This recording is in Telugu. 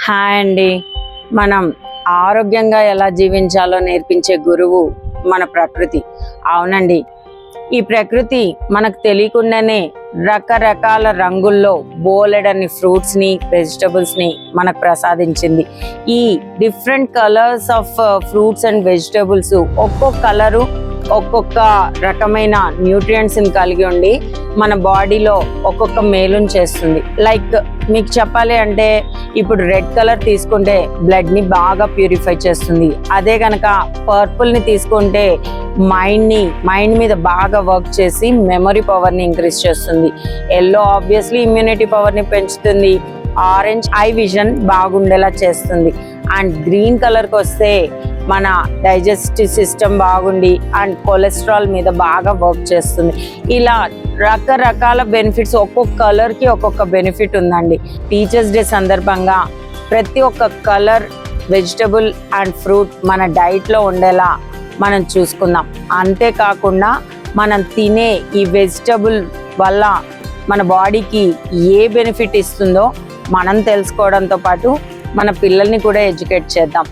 హాయ్ అండి. మనం ఆరోగ్యంగా ఎలా జీవించాలో నేర్పించే గురువు మన ప్రకృతి. అవునండి, ఈ ప్రకృతి మనకు తెలియకుండానే రకరకాల రంగుల్లో బోలెడన్ని ఫ్రూట్స్ని వెజిటబుల్స్ని మనకు ప్రసాదించింది. ఈ different colours of fruits and vegetables ఒక్కొక్క కలరు ఒక్కొక్క రకమైన న్యూట్రియంట్స్ని కలిగి ఉండి మన బాడీలో ఒక్కొక్క మేలుని చేస్తుంది. లైక్ మీకు చెప్పాలి అంటే ఇప్పుడు రెడ్ కలర్ తీసుకుంటే బ్లడ్ని బాగా ప్యూరిఫై చేస్తుంది. అదే కనుక పర్పుల్ని తీసుకుంటే మైండ్ మీద బాగా వర్క్ చేసి మెమరీ పవర్ని ఇంక్రీజ్ చేస్తుంది. ఎల్లో ఆబ్వియస్లీ ఇమ్యూనిటీ పవర్ని పెంచుతుంది. ఆరెంజ్ ఐ విజన్ బాగుండేలా చేస్తుంది. అండ్ గ్రీన్ కలర్కి వస్తే మన డైజెస్టివ్ సిస్టమ్ బాగుండి అండ్ కొలెస్ట్రాల్ మీద బాగా వర్క్ చేస్తుంది. ఇలా రకరకాల బెనిఫిట్స్ ఒక్కొక్క కలర్కి ఒక్కొక్క బెనిఫిట్ ఉందండి. టీచర్స్ డే సందర్భంగా ప్రతి ఒక్క కలర్ వెజిటబుల్ అండ్ ఫ్రూట్ మన డైట్లో ఉండేలా మనం చూసుకుందాం. అంతేకాకుండా మనం తినే ఈ వెజిటబుల్ వల్ల మన బాడీకి ఏ బెనిఫిట్ ఇస్తుందో మనం తెలుసుకోవడంతో పాటు మన పిల్లల్ని కూడా ఎడ్యుకేట్ చేద్దాం.